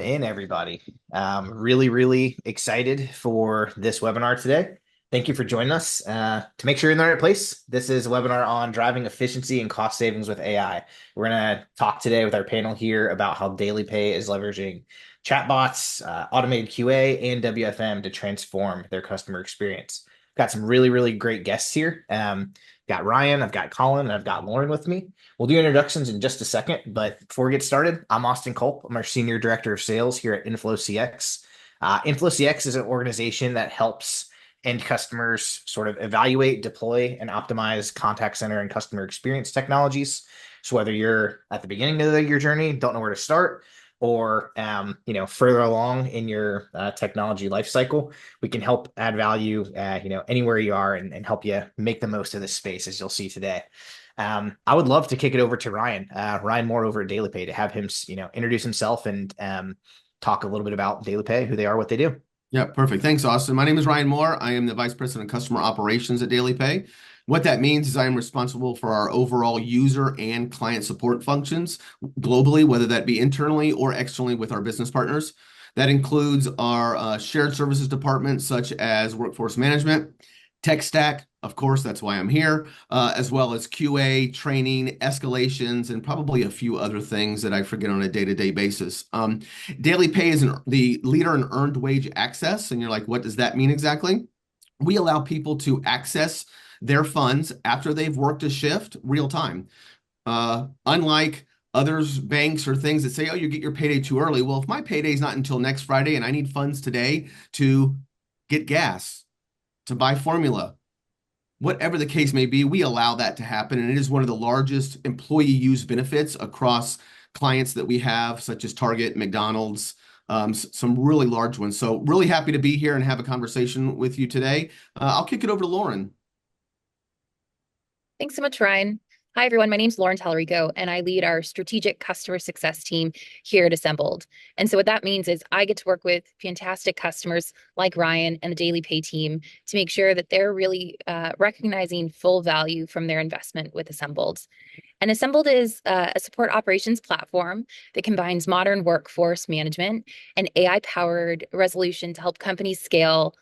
in, everybody. Really excited for this webinar today. Thank you for joining us. To make sure you're in the right place, this is a webinar on driving efficiency and cost savings with AI. We're going to talk today with our panel here about how DailyPay is leveraging chatbots, automated QA, and WFM to transform their customer experience. Got some really great guests here. Got Ryan, I've got Colin, and I've got Lauren with me. We'll do introductions in just a second, but before we get started, I'm Austin Culp. I'm our Senior Director of Sales here at InflowCX. InflowCX is an organization that helps end customers sort of evaluate, deploy, and optimize contact center and customer experience technologies. So whether you're at the beginning of your journey, don't know where to start, or further along in your technology life cycle, we can help add value anywhere you are and help you make the most of this space, as you'll see today. I would love to kick it over to Ryan Moore over at DailyPay, to have him introduce himself and talk a little bit about DailyPay, who they are, what they do. Yeah, perfect. Thanks, Austin. My name is Ryan Moore. I am the Vice President of Customer Operations at DailyPay. What that means is I am responsible for our overall user and client support functions globally, whether that be internally or externally with our business partners. That includes our shared services department, such as workforce management, tech stack, of course, that's why I'm here, as well as QA, training, escalations, and probably a few other things that I forget on a day-to-day basis. DailyPay is the leader in earned wage access, and you're like, what does that mean exactly? We allow people to access their funds after they've worked a shift real time. Unlike others, banks or things that say, oh, you get your payday too early. Well, if my payday is not until next Friday and I need funds today to get gas, to buy formula, whatever the case may be, we allow that to happen. And it is one of the largest employee use benefits across clients that we have, such as Target, McDonald's, some really large ones. So really happy to be here and have a conversation with you today. I'll kick it over to Lauren. Thanks so much, Ryan. Hi, everyone. My name is Lauren Tallarico, and I lead our strategic customer success team here at Assembled. And so what that means is I get to work with fantastic customers like Ryan and the DailyPay team to make sure that they're really recognizing full value from their investment with Assembled. And Assembled is a support operations platform that combines modern workforce management and AI-powered resolution to help companies scale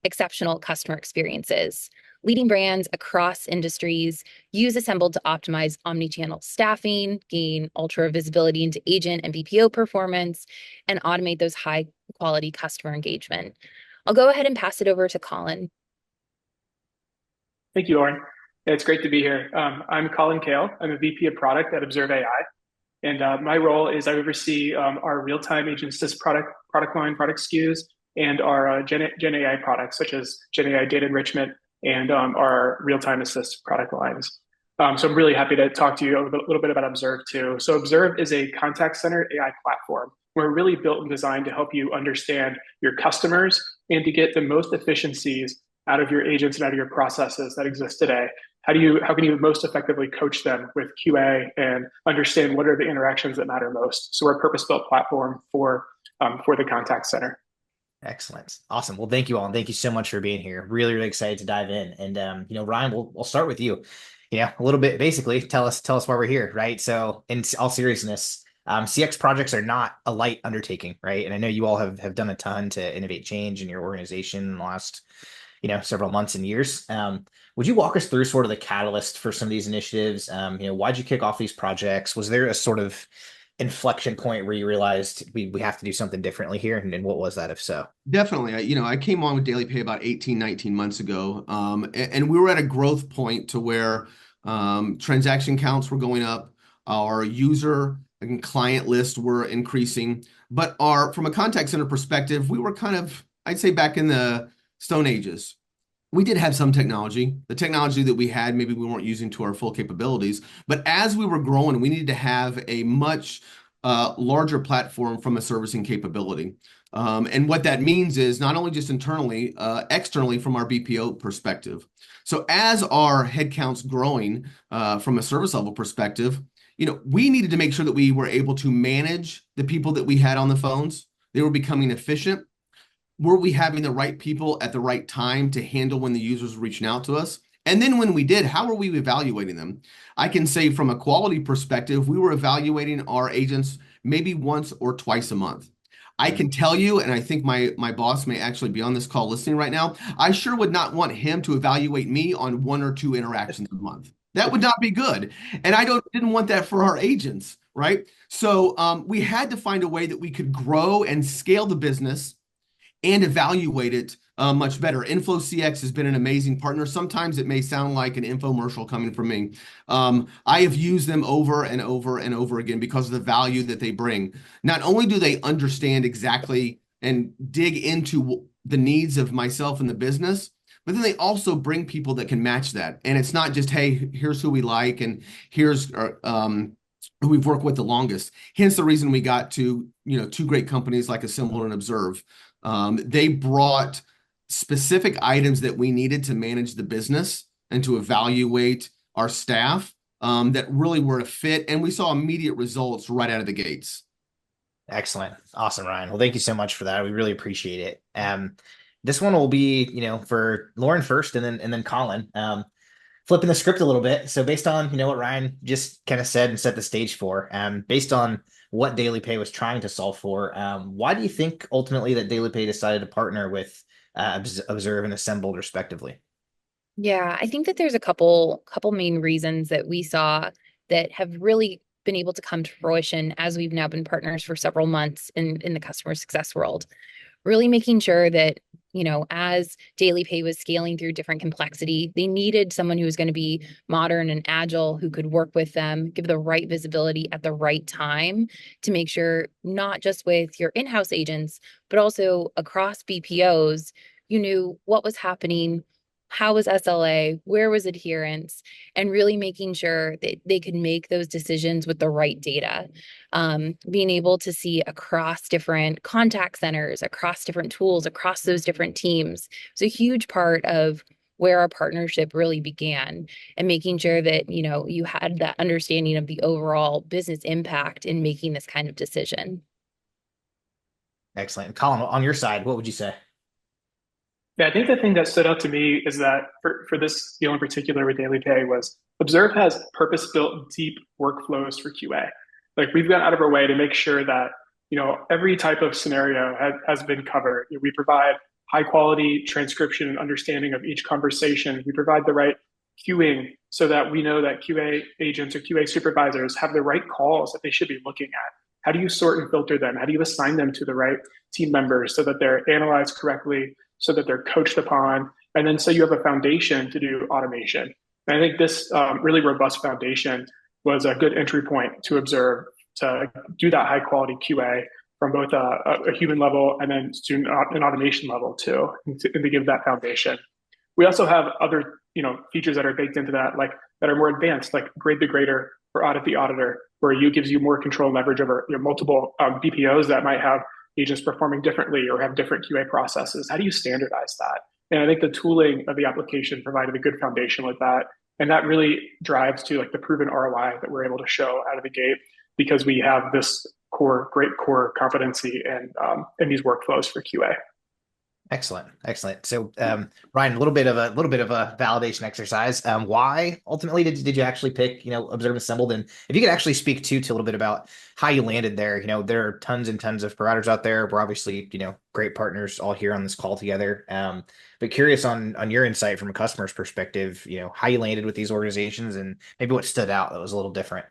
exceptional customer experiences. Leading brands across industries use Assembled to optimize omnichannel staffing, gain ultra visibility into agent and BPO performance, and automate those high-quality customer engagement. I'll go ahead and pass it over to Colin. Thank you, Lauren. It's great to be here. I'm Colin Kale. I'm a VP of Product at Observe.AI. And my role is I oversee our real-time agent assist product line, product SKUs, and our Gen AI products, such as Gen AI data enrichment, and our real-time assist product lines. So I'm really happy to talk to you a little bit about Observe too. So Observe is a contact center AI platform. We're really built and designed to help you understand your customers and to get the most efficiencies out of your agents and out of your processes that exist today. How can you most effectively coach them with QA and understand what are the interactions that matter most? So we're a purpose-built platform for the contact center. Excellent. Awesome. Well, thank you all. And thank you so much for being here. Really excited to dive in. And, Ryan, we'll start with you. A little bit, basically tell us why we're here, right? So in all seriousness, CX projects are not a light undertaking, right? And I know you all have done a ton to innovate change in your organization in the last, several months and years. Would you walk us through sort of the catalyst for some of these initiatives? Why'd you kick off these projects? Was there a sort of inflection point where you realized we have to do something differently here? And what was that, if so? Definitely. I came on with DailyPay about 18, 19 months ago. And we were at a growth point to where transaction counts were going up. Our user and client list were increasing. But from a contact center perspective, we were kind of, I'd say, back in the Stone Ages. We did have some technology. The technology that we had, maybe we weren't using to our full capabilities. But as we were growing, we needed to have a much larger platform from a servicing capability. And what that means is not only just internally, externally from our BPO perspective. So as our headcount's growing from a service level perspective, we needed to make sure that we were able to manage the people that we had on the phones. They were becoming efficient. Were we having the right people at the right time to handle when the users were reaching out to us? And then when we did, how are we evaluating them? I can say from a quality perspective, we were evaluating our agents maybe once or twice a month. I can tell you, and I think my boss may actually be on this call listening right now, I sure would not want him to evaluate me on 1 or 2 interactions a month. That would not be good. And I didn't want that for our agents, right? So we had to find a way that we could grow and scale the business and evaluate it much better. InflowCX has been an amazing partner. Sometimes it may sound like an infomercial coming from me. I have used them over and over and over again because of the value that they bring. Not only do they understand exactly and dig into the needs of myself and the business, but then they also bring people that can match that. And it's not just, hey, here's who we like and here's who we've worked with the longest. Hence the reason we got to, 2 great companies like Assemble and Observe. They brought specific items that we needed to manage the business and to evaluate our staff that really were a fit. And we saw immediate results right out of the gates. Excellent. Awesome, Ryan. Well, thank you so much for that. We really appreciate it. This one will be, for Lauren first and then Colin. Flipping the script a little bit. So based on, what Ryan just kind of said and set the stage for, based on what DailyPay was trying to solve for, why do you think ultimately that DailyPay decided to partner with Observe and Assembled respectively? Yeah, I think that there's a couple main reasons that we saw that have really been able to come to fruition as we've now been partners for several months in the customer success world. Really making sure that, as DailyPay was scaling through different complexity, they needed someone who was going to be modern and agile, who could work with them, give the right visibility at the right time to make sure not just with your in-house agents, but also across BPOs, you knew what was happening, how was SLA, where was adherence, and really making sure that they could make those decisions with the right data. Being able to see across different contact centers, across different tools, across those different teams. It's a huge part of where our partnership really began, and making sure that, you had that understanding of the overall business impact in making this kind of decision. Excellent. Colin, on your side, what would you say? Yeah, I think the thing that stood out to me is that for this deal in particular with DailyPay was Observe has purpose-built deep workflows for QA. Like we've gone out of our way to make sure that every type of scenario has been covered. We provide high quality transcription and understanding of each conversation. We provide the right queuing so that we know that QA agents or QA supervisors have the right calls that they should be looking at. How do you sort and filter them? How do you assign them to the right team members so that they're analyzed correctly, so that they're coached upon, and then so you have a foundation to do automation. And I think this really robust foundation was a good entry point to Observe to do that high quality QA from both a human level and then to an automation level too, and to give that foundation. We also have other features that are baked into that, like that are more advanced, like grade the grader or audit the auditor, where you gives you more control and leverage over multiple BPOs that might have agents performing differently or have different QA processes. How do you standardize that? And I think the tooling of the application provided a good foundation with that. And that really drives to like the proven ROI that we're able to show out of the gate, because we have this great core competency and these workflows for QA. Excellent. So, Ryan, a little bit of a validation exercise. Why ultimately did you actually pick, Observe Assembled? And if you could actually speak to a little bit about how you landed there. There are tons and tons of providers out there. We're obviously, great partners all here on this call together. But curious on your insight from a customer's perspective, how you landed with these organizations and maybe what stood out that was a little different.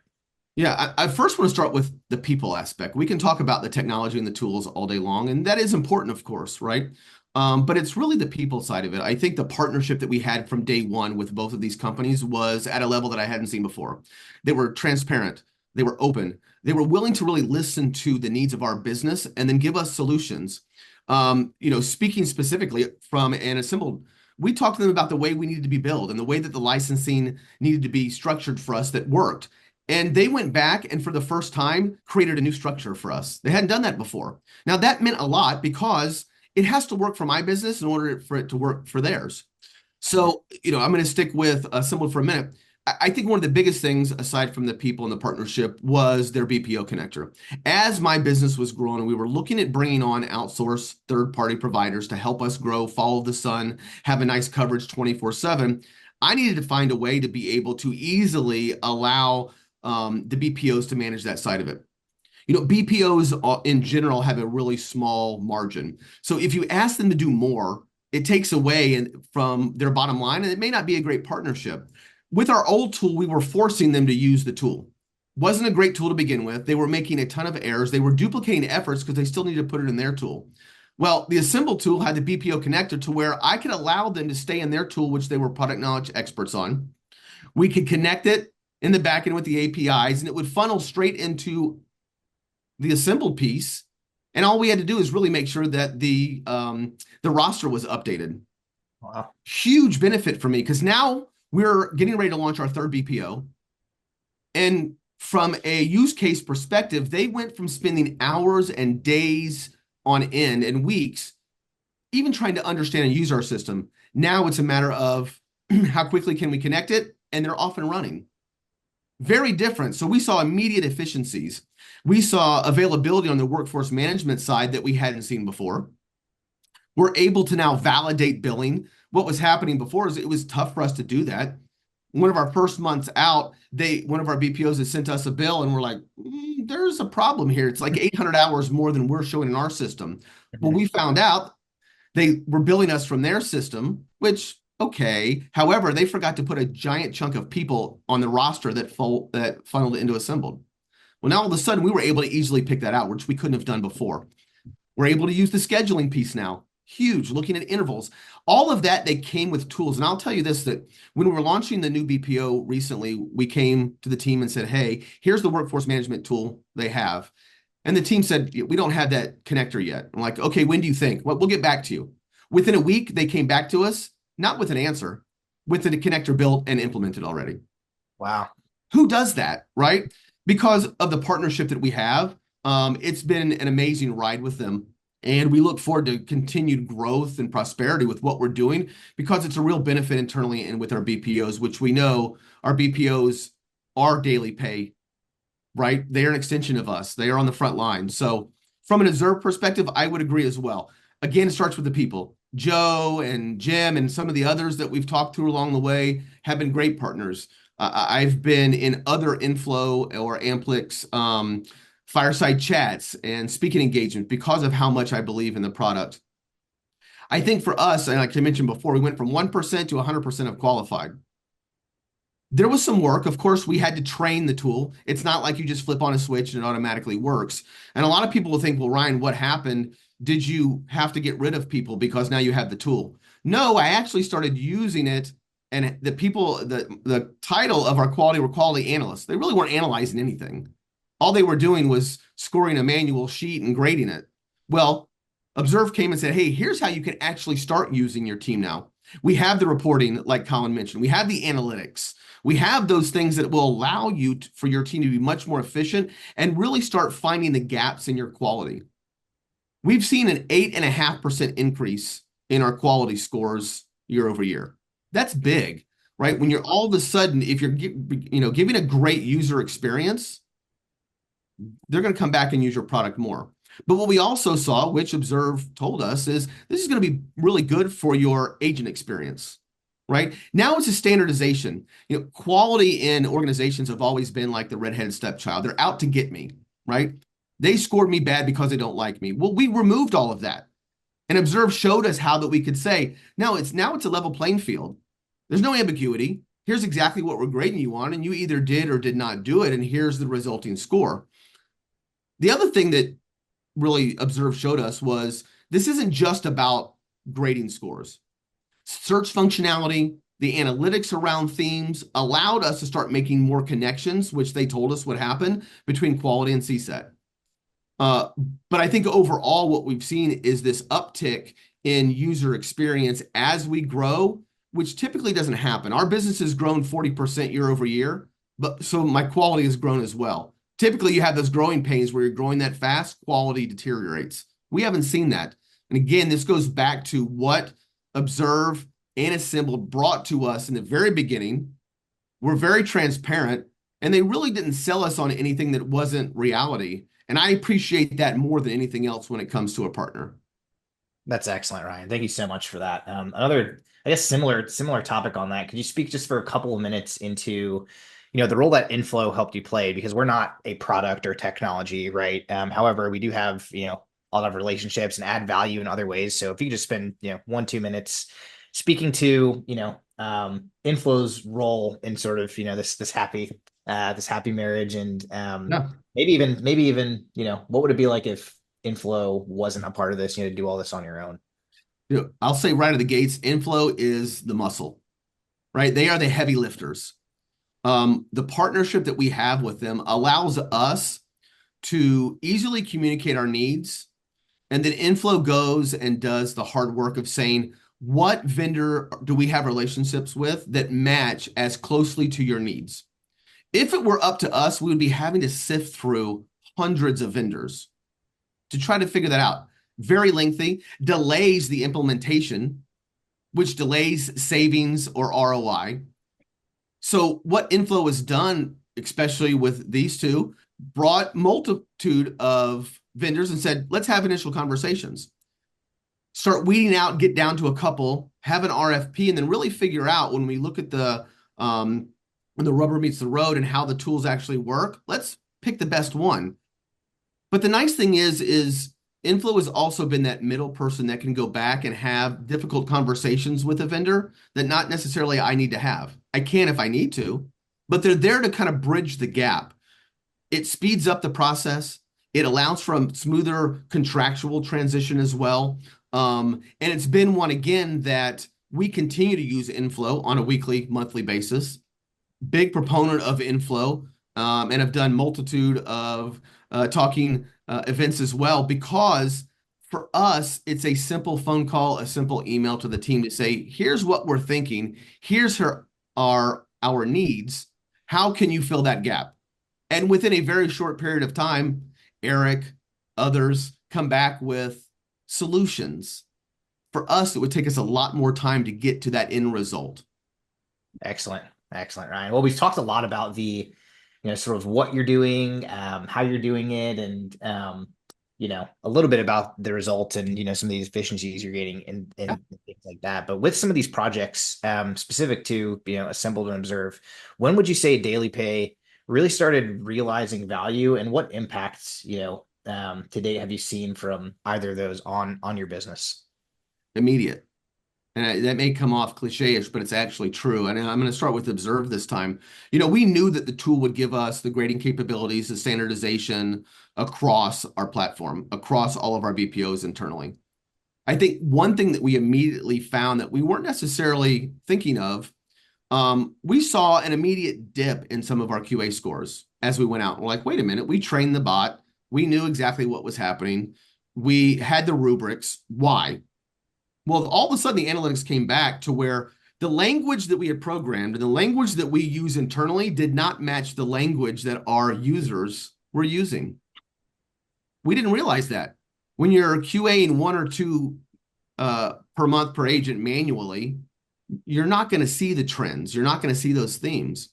Yeah, I first want to start with the people aspect. We can talk about the technology and the tools all day long, and that is important, of course, right? But it's really the people side of it. I think the partnership that we had from day one with both of these companies was at a level that I hadn't seen before. They were transparent. They were open. They were willing to really listen to the needs of our business and then give us solutions. Speaking specifically from an Assembled, we talked to them about the way we needed to be built and the way that the licensing needed to be structured for us that worked. And they went back and for the first time created a new structure for us. They hadn't done that before. Now that meant a lot because it has to work for my business in order for it to work for theirs. So, I'm going to stick with Assembled for a minute. I think one of the biggest things, aside from the people and the partnership, was their BPO connector. As my business was growing and we were looking at bringing on outsourced third-party providers to help us grow, follow the sun, have a nice coverage 24/7, I needed to find a way to be able to easily allow the BPOs to manage that side of it. BPOs in general have a really small margin. So if you ask them to do more, it takes away from their bottom line, and it may not be a great partnership. With our old tool, we were forcing them to use the tool. Wasn't a great tool to begin with. They were making a ton of errors. They were duplicating efforts because they still needed to put it in their tool. Well, the Assemble tool had the BPO connector to where I could allow them to stay in their tool, which they were product knowledge experts on. We could connect it in the backend with the APIs, and it would funnel straight into the assembled piece. And all we had to do is really make sure that the roster was updated. Wow. Huge benefit for me, because now we're getting ready to launch our third BPO. And from a use case perspective, they went from spending hours and days on end and weeks, even trying to understand and use our system. Now it's a matter of how quickly can we connect it, and they're off and running. Very different. So we saw immediate efficiencies. We saw availability on the workforce management side that we hadn't seen before. We're able to now validate billing. What was happening before is it was tough for us to do that. One of our first months out, one of our BPOs had sent us a bill, and we're like, there's a problem here. It's like 800 hours more than we're showing in our system. Well, we found out they were billing us from their system, which, okay. However, they forgot to put a giant chunk of people on the roster that funneled into Assembled. Well, now all of a sudden, we were able to easily pick that out, which we couldn't have done before. We're able to use the scheduling piece now. Huge, looking at intervals. All of that, they came with tools. And I'll tell you this, that when we were launching the new BPO recently, we came to the team and said, hey, here's the workforce management tool they have. And the team said, we don't have that connector yet. I'm like, okay, when do you think? Well, we'll get back to you. Within a week, they came back to us, not with an answer, with the connector built and implemented already. Wow. Who does that, right? Because of the partnership that we have, it's been an amazing ride with them. And we look forward to continued growth and prosperity with what we're doing, because it's a real benefit internally and with our BPOs, which we know our BPOs are DailyPay, right? They are an extension of us. They are on the front line. So from an Observe perspective, I would agree as well. Again, it starts with the people. Joe and Jim and some of the others that we've talked to along the way have been great partners. I've been in other Inflow or Amplix fireside chats and speaking engagement because of how much I believe in the product. I think for us, and like I mentioned before, we went from 1% to 100% of qualified. There was some work. Of course, we had to train the tool. It's not like you just flip on a switch and it automatically works. And a lot of people will think, well, Ryan, what happened? Did you have to get rid of people because now you have the tool? No, I actually started using it. And the people, the title of our quality were quality analysts. They really weren't analyzing anything. All they were doing was scoring a manual sheet and grading it. Well, Observe came and said, hey, here's how you can actually start using your team now. We have the reporting, like Colin mentioned. We have the analytics. We have those things that will allow you for your team to be much more efficient and really start finding the gaps in your quality. We've seen an 8.5% increase in our quality scores year over year. That's big, right? When you're all of a sudden, if you're giving a great user experience, they're going to come back and use your product more. But what we also saw, which Observe told us, is this is going to be really good for your agent experience, right? Now it's a standardization. Quality in organizations have always been like the redheaded stepchild. They're out to get me, right? They scored me bad because they don't like me. Well, we removed all of that. And Observe showed us how that we could say, now it's a level playing field. There's no ambiguity. Here's exactly what we're grading you on, and you either did or did not do it, and here's the resulting score. The other thing that really Observe showed us was this isn't just about grading scores. Search functionality, the analytics around themes allowed us to start making more connections, which they told us would happen between quality and CSAT. But I think overall what we've seen is this uptick in user experience as we grow, which typically doesn't happen. Our business has grown 40% year over year, but so my quality has grown as well. Typically, you have those growing pains where you're growing that fast, quality deteriorates. We haven't seen that. And again, this goes back to what Observe and Assemble brought to us in the very beginning. We're very transparent, and they really didn't sell us on anything that wasn't reality. And I appreciate that more than anything else when it comes to a partner. That's excellent, Ryan. Thank you so much for that. Another, I guess, similar topic on that. Could you speak just for a couple of minutes into the role that Inflow helped you play, because we're not a product or technology, right? However, we do have, a lot of relationships and add value in other ways. So if you just spend, 1, 2 minutes speaking to, Inflow's role in sort of, this happy marriage, and Yeah. maybe even, what would it be like if Inflow wasn't a part of this, to do all this on your own? I'll say right out of the gates, Inflow is the muscle, right? They are the heavy lifters. The partnership that we have with them allows us to easily communicate our needs. And then Inflow goes and does the hard work of saying, what vendor do we have relationships with that match as closely to your needs? If it were up to us, we would be having to sift through hundreds of vendors to try to figure that out. Very lengthy, delays the implementation, which delays savings or ROI. So what Inflow has done, especially with these two, brought multitude of vendors and said, let's have initial conversations. Start weeding out, get down to a couple, have an RFP, and then really figure out when we look at when the rubber meets the road and how the tools actually work, let's pick the best one. But the nice thing is Inflow has also been that middle person that can go back and have difficult conversations with a vendor that not necessarily I need to have. I can if I need to, but they're there to kind of bridge the gap. It speeds up the process. It allows for a smoother contractual transition as well. And it's been one, again, that we continue to use Inflow on a weekly, monthly basis. Big proponent of Inflow, and have done multitude of talking events as well, because for us, it's a simple phone call, a simple email to the team to say, here's what we're thinking. Here's our needs. How can you fill that gap? And within a very short period of time, Eric, others come back with solutions. For us, it would take us a lot more time to get to that end result. Excellent. Excellent, Ryan. Well, we've talked a lot about the, sort of what you're doing, how you're doing it, and, a little bit about the results and, some of these efficiencies you're getting and things like that. But with some of these projects, specific to, Assembled and Observe, when would you say DailyPay really started realizing value, and what impacts, to date have you seen from either of those on your business? Immediate. And that may come off cliche-ish, but it's actually true. And I'm going to start with Observe this time. We knew that the tool would give us the grading capabilities, the standardization across our platform, across all of our BPOs internally. I think one thing that we immediately found that we weren't necessarily thinking of, we saw an immediate dip in some of our QA scores as we went out. We're like, wait a minute, we trained the bot. We knew exactly what was happening. We had the rubrics. Why? Well, all of a sudden, the analytics came back to where the language that we had programmed and the language that we use internally did not match the language that our users were using. We didn't realize that. When you're QAing 1 or 2 per month per agent manually, you're not going to see the trends. You're not going to see those themes.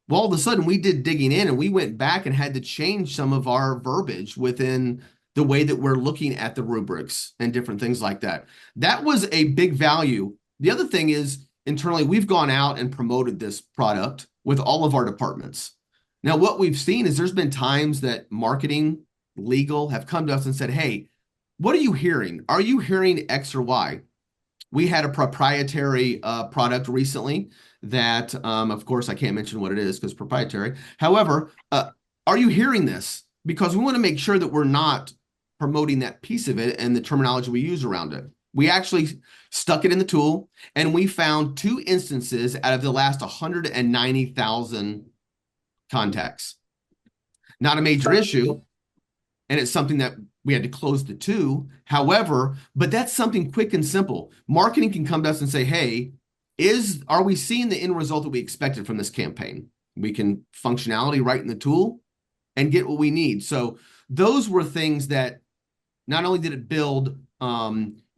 Well, all of a sudden, we did digging in, and we went back and had to change some of our verbiage within the way that we're looking at the rubrics and different things like that. That was a big value. The other thing is, internally, we've gone out and promoted this product with all of our departments. Now, what we've seen is there's been times that marketing, legal have come to us and said, hey, what are you hearing? Are you hearing X or Y? We had a proprietary product recently that, of course, I can't mention what it is because it's proprietary. However, are you hearing this? Because we want to make sure that we're not promoting that piece of it and the terminology we use around it. We actually stuck it in the tool, and we found 2 instances out of the last 190,000 contacts. Not a major issue, and it's something that we had to close the 2. However, but that's something quick and simple. Marketing can come to us and say, hey, are we seeing the end result that we expected from this campaign? We can functionality right in the tool and get what we need. So those were things that not only did it build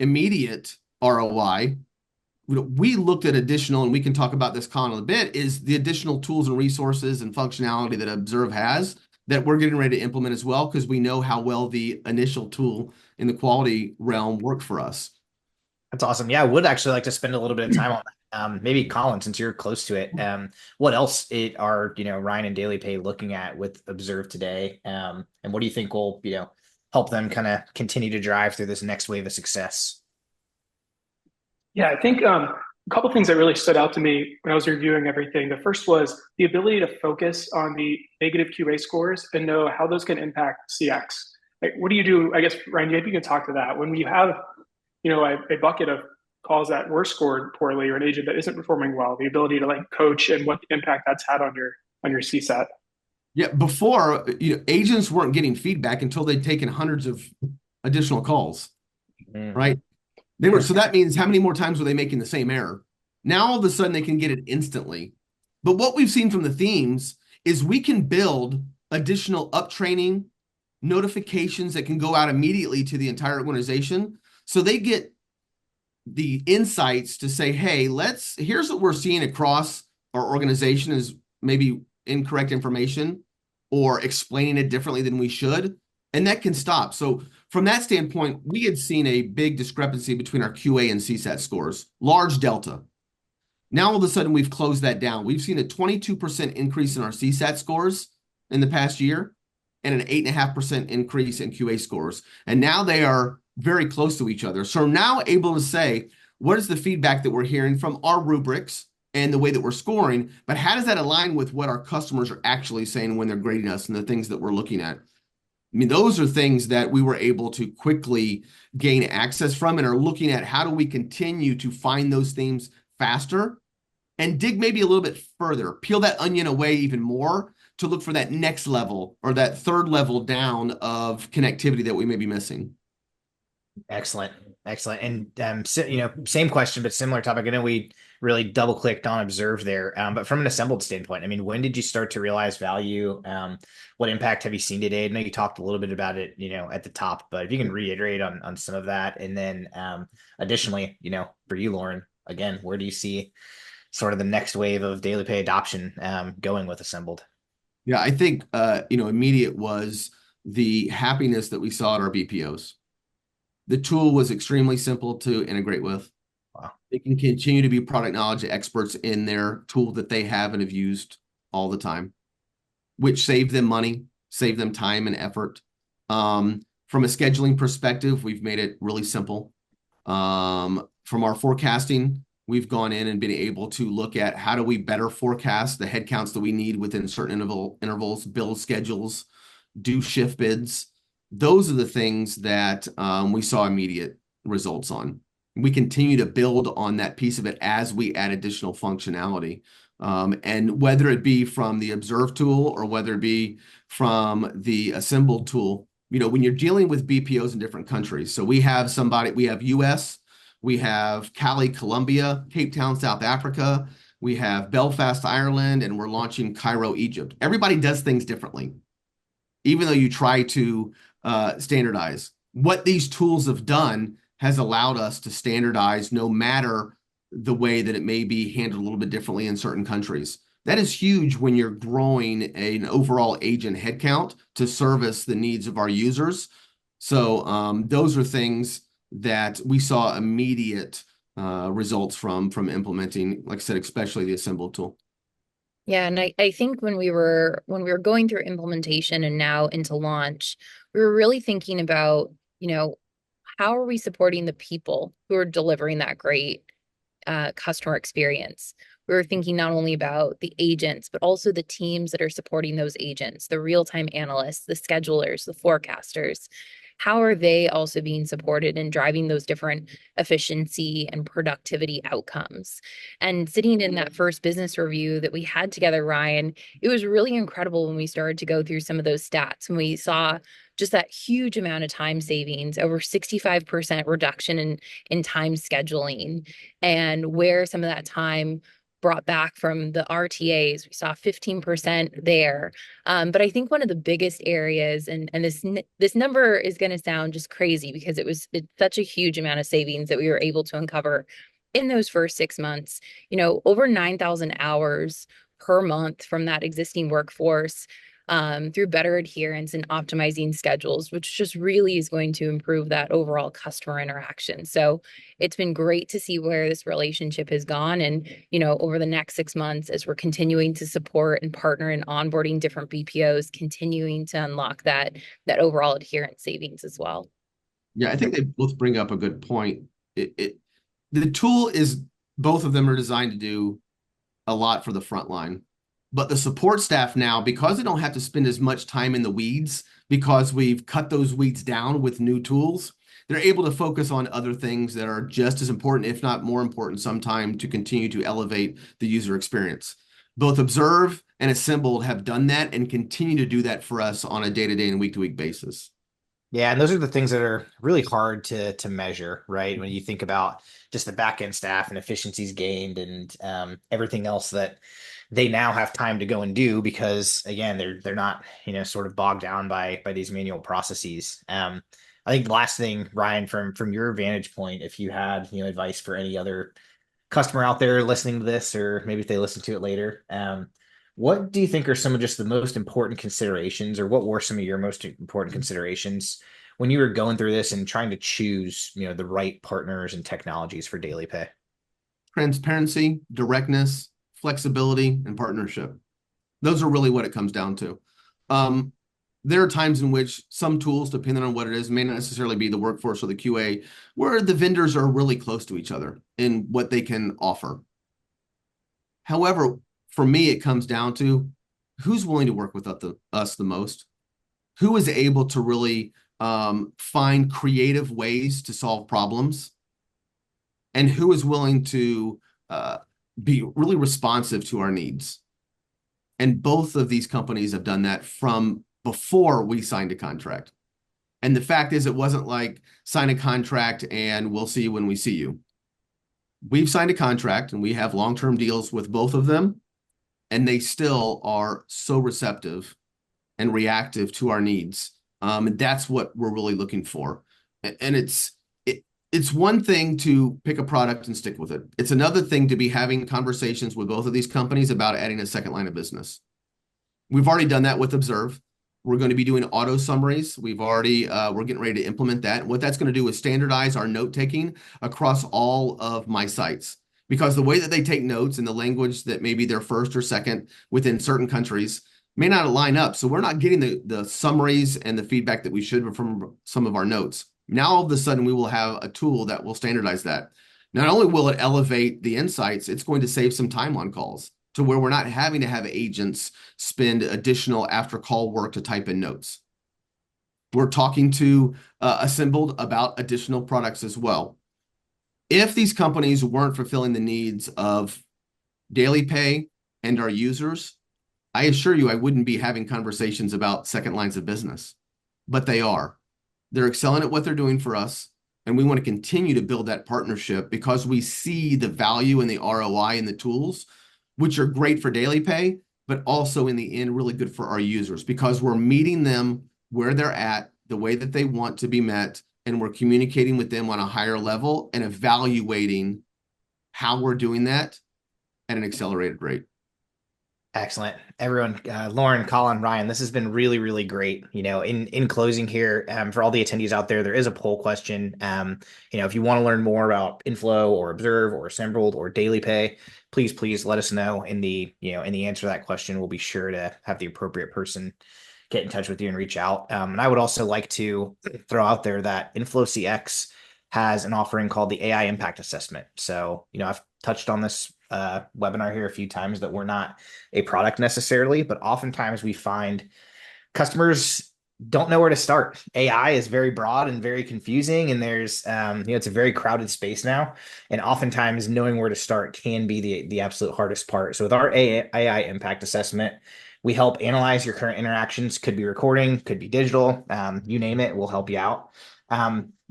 immediate ROI, we looked at additional, and we can talk about this, Colin, in a bit, is the additional tools and resources and functionality that Observe has that we're getting ready to implement as well, because we know how well the initial tool in the quality realm worked for us. That's awesome. Yeah, I would actually like to spend a little bit of time on Maybe Colin, since you're close to it, what else are Ryan and DailyPay looking at with Observe today? And what do you think will help them kind of continue to drive through this next wave of success? Yeah, I think a couple things that really stood out to me when I was reviewing everything. The first was the ability to focus on the negative QA scores and know how those can impact CX. Like, what do you do? I guess, Ryan, maybe you can talk to that. When you have, a bucket of calls that were scored poorly or an agent that isn't performing well, the ability to like coach and what impact that's had on your CSAT. Yeah, before, agents weren't getting feedback until they'd taken hundreds of additional calls, right? So that means how many more times were they making the same error? Now all of a sudden they can get it instantly. But what we've seen from the themes is we can build additional up training notifications that can go out immediately to the entire organization. So they get the insights to say, hey, here's what we're seeing across our organization is maybe incorrect information or explaining it differently than we should. And that can stop. So from that standpoint, we had seen a big discrepancy between our QA and CSAT scores, large delta. Now, all of a sudden, we've closed that down. We've seen a 22% increase in our CSAT scores in the past year and an 8.5% increase in QA scores. And now they are very close to each other. So we're now able to say, what is the feedback that we're hearing from our rubrics and the way that we're scoring, but how does that align with what our customers are actually saying when they're grading us and the things that we're looking at? I mean, those are things that we were able to quickly gain access from and are looking at how do we continue to find those themes faster and dig maybe a little bit further, peel that onion away even more to look for that next level or that third level down of connectivity that we may be missing. Excellent. Excellent. And, same question, but similar topic. I know we really double clicked on Observe there. But from an assembled standpoint, I mean, when did you start to realize value? What impact have you seen today? I know you talked a little bit about it, at the top, but if you can reiterate on some of that. And then additionally, for you, Lauren, again, where do you see sort of the next wave of DailyPay adoption going with assembled? Yeah, I think, immediate was the happiness that we saw at our BPOs. The tool was extremely simple to integrate with. Wow. They can continue to be product knowledge experts in their tool that they have and have used all the time, which saved them money, saved them time and effort. From a scheduling perspective, we've made it really simple. From our forecasting, we've gone in and been able to look at how do we better forecast the headcounts that we need within certain intervals, build schedules, do shift bids. Those are the things that we saw immediate results on. We continue to build on that piece of it as we add additional functionality. And whether it be from the Observe tool or whether it be from the assembled tool, when you're dealing with BPOs in different countries. So we have US, we have Cali, Colombia, Cape Town, South Africa, we have Belfast, Ireland, and we're launching Cairo, Egypt. Everybody does things differently, even though you try to standardize. What these tools have done has allowed us to standardize no matter the way that it may be handled a little bit differently in certain countries. That is huge when you're growing an overall agent headcount to service the needs of our users. So those are things that we saw immediate results from implementing, like I said, especially the assembled tool. Yeah, and I think when we were going through implementation and now into launch, we were really thinking about, how are we supporting the people who are delivering that great customer experience? We were thinking not only about the agents, but also the teams that are supporting those agents, the real-time analysts, the schedulers, the forecasters. How are they also being supported in driving those different efficiency and productivity outcomes? And sitting in that first business review that we had together, Ryan, it was really incredible when we started to go through some of those stats, when we saw just that huge amount of time savings, over 65% reduction in time scheduling, and where some of that time brought back from the RTAs. We saw 15% there. But I think one of the biggest areas, and this number is going to sound just crazy because it's such a huge amount of savings that we were able to uncover in those first 6 months, over 9,000 hours per month from that existing workforce. through better adherence and optimizing schedules, which just really is going to improve that overall customer interaction. So it's been great to see where this relationship has gone. And, over the next 6 months, as we're continuing to support and partner and onboarding different BPOs, continuing to unlock that overall adherence savings as well. Yeah, I think they both bring up a good point. The tool is, both of them are designed to do a lot for the front line. But the support staff now, because they don't have to spend as much time in the weeds, because we've cut those weeds down with new tools, they're able to focus on other things that are just as important, if not more important, sometime to continue to elevate the user experience. Both Observe and Assembled have done that and continue to do that for us on a day-to-day and week-to-week basis. Yeah, and those are the things that are really hard to measure, right? When you think about just the back end staff and efficiencies gained and everything else that they now have time to go and do because again, they're not, sort of bogged down by these manual processes. I think the last thing, Ryan, from your vantage point, if you had, advice for any other customer out there listening to this, or maybe if they listen to it later, what do you think are some of just the most important considerations, or what were some of your most important considerations when you were going through this and trying to choose, the right partners and technologies for DailyPay? Transparency, directness, flexibility, and partnership. Those are really what it comes down to. There are times in which some tools, depending on what it is, may not necessarily be the workforce or the QA, where the vendors are really close to each other in what they can offer. However, for me, it comes down to who's willing to work with us the most, who is able to really find creative ways to solve problems, and who is willing to be really responsive to our needs. And both of these companies have done that from before we signed a contract. And the fact is, it wasn't like sign a contract and we'll see you when we see you. We've signed a contract and we have long-term deals with both of them, and they still are so receptive and reactive to our needs. And that's what we're really looking for. And it's one thing to pick a product and stick with it. It's another thing to be having conversations with both of these companies about adding a second line of business. We've already done that with Observe. We're going to be doing auto summaries. We're getting ready to implement that. What that's going to do is standardize our note taking across all of my sites, because the way that they take notes and the language that maybe they're first or second within certain countries may not line up. So we're not getting the summaries and the feedback that we should from some of our notes. Now, all of a sudden, we will have a tool that will standardize that. Not only will it elevate the insights, it's going to save some time on calls to where we're not having to have agents spend additional after call work to type in notes. We're talking to Assembled about additional products as well. If these companies weren't fulfilling the needs of DailyPay and our users, I assure you I wouldn't be having conversations about second lines of business, but they are. They're excelling at what they're doing for us, and we want to continue to build that partnership because we see the value and the ROI in the tools, which are great for DailyPay, but also in the end, really good for our users because we're meeting them where they're at, the way that they want to be met, and we're communicating with them on a higher level and evaluating how we're doing that at an accelerated rate. Excellent. Everyone, Lauren, Colin, Ryan, this has been really, really great. In closing here, for all the attendees out there is a poll question. If you want to learn more about Inflow or Observe or Assembled or DailyPay, please let us know in the answer to that question. We'll be sure to have the appropriate person get in touch with you and reach out. And I would also like to throw out there that InflowCX has an offering called the AI Impact Assessment. So, I've touched on this webinar here a few times that we're not a product necessarily, but oftentimes we find customers don't know where to start. AI is very broad and very confusing, and there's it's a very crowded space now, and oftentimes knowing where to start can be the absolute hardest part. So with our AI impact assessment, we help analyze your current interactions. Could be recording, could be digital, you name it, we'll help you out.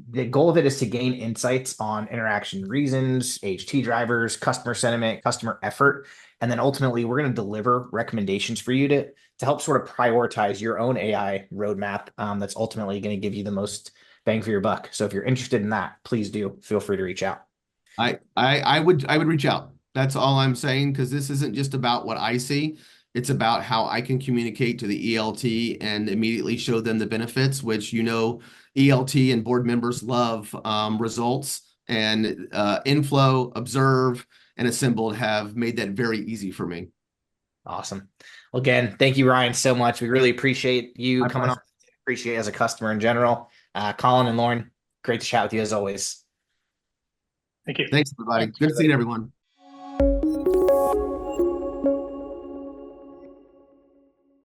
The goal of it is to gain insights on interaction reasons, HT drivers, customer sentiment, customer effort, and then ultimately we're going to deliver recommendations for you to help sort of prioritize your own AI roadmap that's ultimately going to give you the most bang for your buck. So if you're interested in that, please do feel free to reach out. I would reach out. That's all I'm saying, because this isn't just about what I see. It's about how I can communicate to the ELT and immediately show them the benefits, which ELT and board members love results. And Inflow, Observe, and Assembled have made that very easy for me. Awesome. Well, again, thank you, Ryan, so much. We really appreciate you My coming on. pleasure. Appreciate it as a customer in general. Colin and Lauren, great to chat with you as always. Thank you. Thanks, everybody. Thanks, Good everybody. seeing everyone.